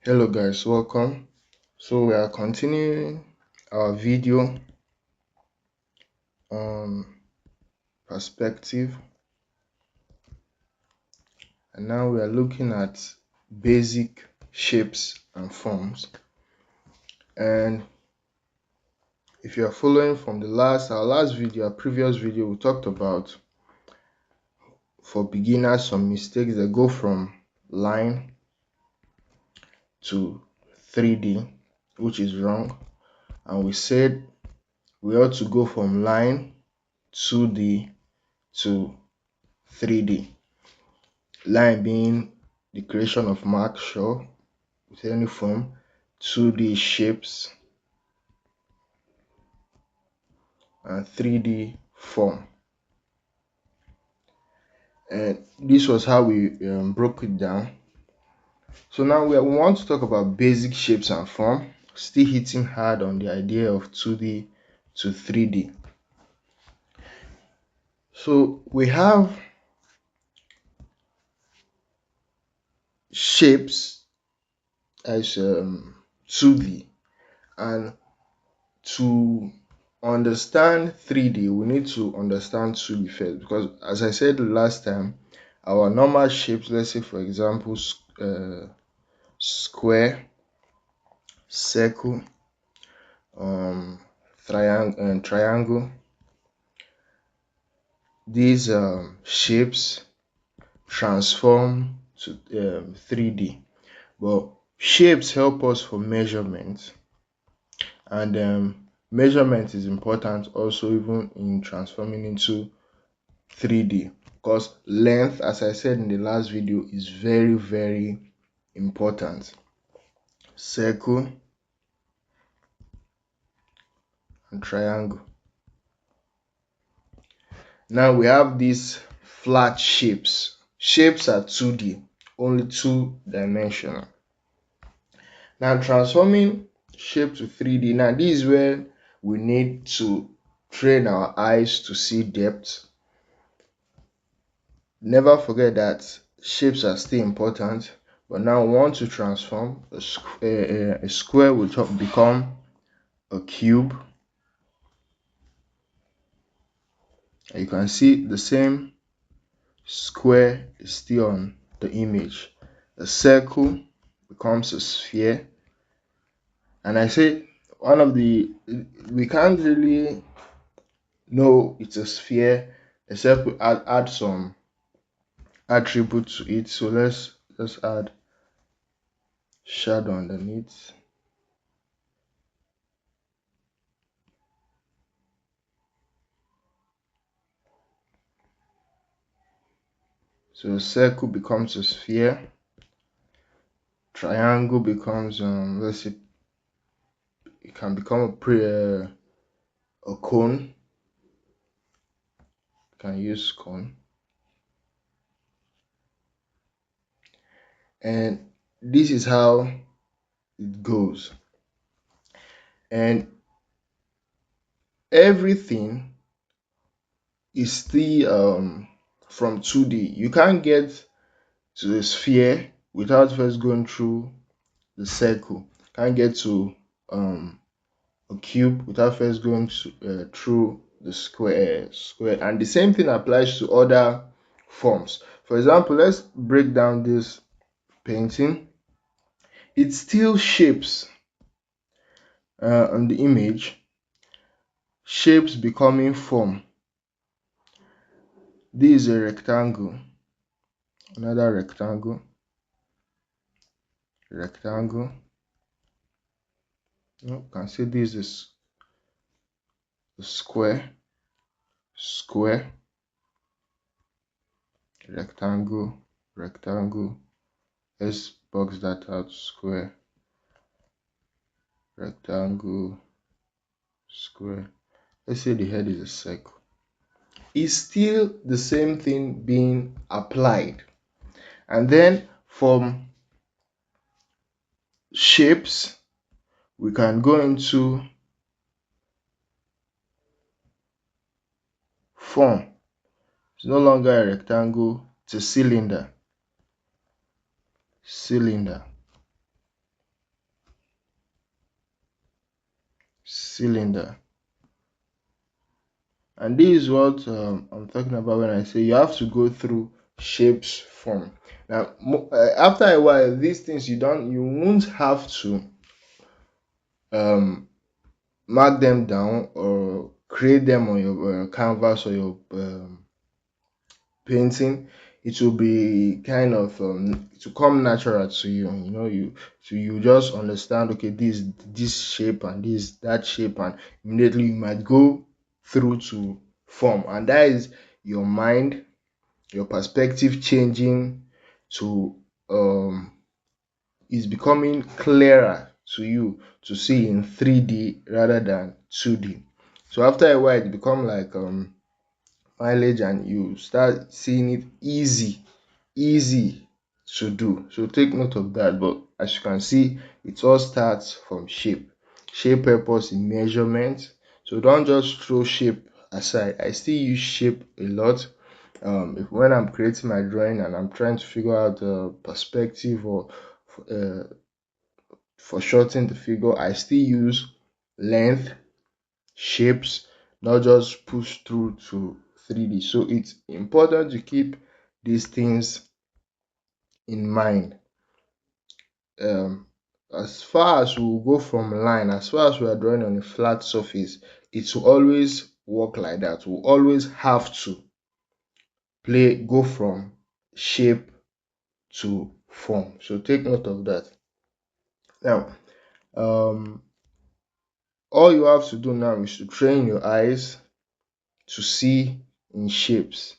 Hello guys, welcome. So we are continuing our video on perspective, and now we are looking at basic shapes and forms. And if you are following from our previous video, we talked about, for beginners, some mistakes that go from line to 3D, which is wrong, and we said we ought to go from line 2D to 3D. Line being the creation of marks, sure, with any form. 2D shapes, and 3D form. And this was how we broke it down. So now we want to talk about basic shapes and form, still hitting hard on the idea of 2D to 3D. So we have shapes as 2D, and to understand 3D, we need to understand 2D first, because as I said last time, our normal shapes, let's say for example square, circle, triangle, these shapes transform to 3D. But shapes help us for measurement, and measurement is important also even in transforming into 3D, because length, as I said in the last video, is very important. Circle and triangle. Now we have these flat shapes. Shapes are 2D, only two-dimensional. Now transforming shape to 3D, now this is where we need to train our eyes to see depth. Never forget that shapes are still important, but now we want to transform a square will become a cube. And you can see the same square is still on the image. A circle becomes a sphere. And I say we can't really know it's a sphere except we add some attributes to it. So let's add shadow underneath. So a circle becomes a sphere. Triangle becomes let's say it can become a cone. You can use cone. And this is how it goes. And everything is still from 2D. You can't get to the sphere without first going through the circle. Can't get to a cube without first going through the square. And the same thing applies to other forms. For example, let's break down this painting. It still shapes on the image, shapes becoming form. This is a rectangle, another rectangle. You can see this is a square, rectangle. Let's box that out. Square, rectangle, square. Let's say the head is a circle. It's still the same thing being applied. And then from shapes, we can go into form. It's no longer a rectangle, it's a cylinder. cylinder. And this is what I'm talking about when I say you have to go through shapes, form. Now after a while, these things you won't have to um mark them down or create them on your canvas or your painting. It will be kind of to come natural to you. You know, you just understand, okay, this shape and this that shape, and immediately you might go through to form, and that is your mind, your perspective changing to is becoming clearer to you to see in 3D rather than 2D. So after a while, it become like mileage, and you start seeing it easy to do. So take note of that. But as you can see, it all starts from shape, purpose in measurement. So don't just throw shape aside. I still use shape a lot. If when I'm creating my drawing and I'm trying to figure out the perspective or uh, for shortening the figure, I still use length, shapes, not just push through to 3D. So it's important to keep these things in mind. Um, as far as we go from line, as far as we are drawing on a flat surface, it will always work like that. We'll always have to go from shape to form. So take note of that. Now, um, all you have to do now is to train your eyes to see in shapes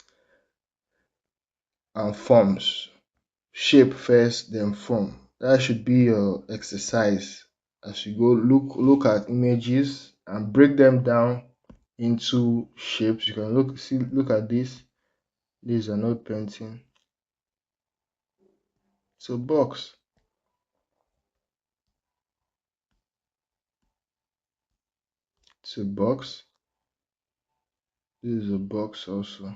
and forms. Shape first, then form. That should be your exercise as you go look at images and break them down into shapes. You can look at this. This is an old painting. It's a box. It's a box. This is a box also.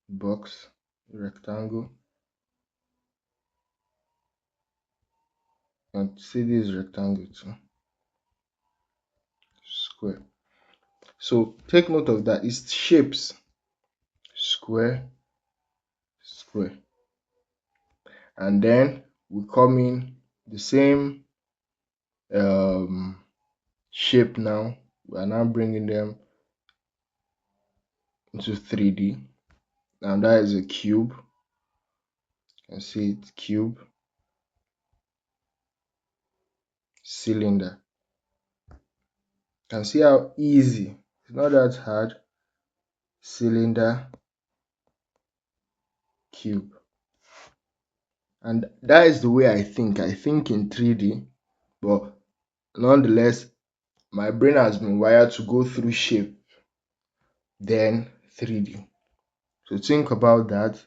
Box, rectangle. And see this rectangle too. Square. So take note of that. It's shapes. Square, square. And then we come in the same shape now. We are now bringing them into 3D. Now that is a cube. You can see it's cube, cylinder. You can see how easy. It's not that hard. Cylinder, cube. And that is the way I think. I think in 3D, but nonetheless, my brain has been wired to go through shape, then 3D. So think about that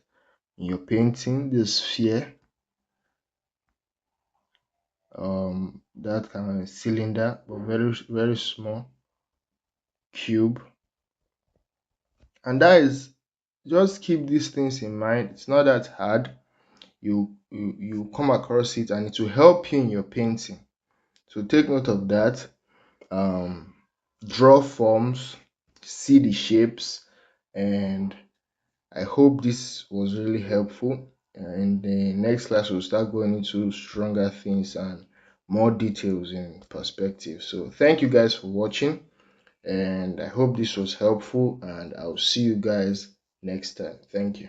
in your painting. This sphere, that kind of cylinder, but very small, cube. And that is, just keep these things in mind. It's not that hard. You come across it and it will help you in your painting. So take note of that. Draw forms, see the shapes, and I hope this was really helpful. In the next class, we'll start going into stronger things and more details in perspective. So thank you guys for watching, and I hope this was helpful, and I'll see you guys next time. Thank you.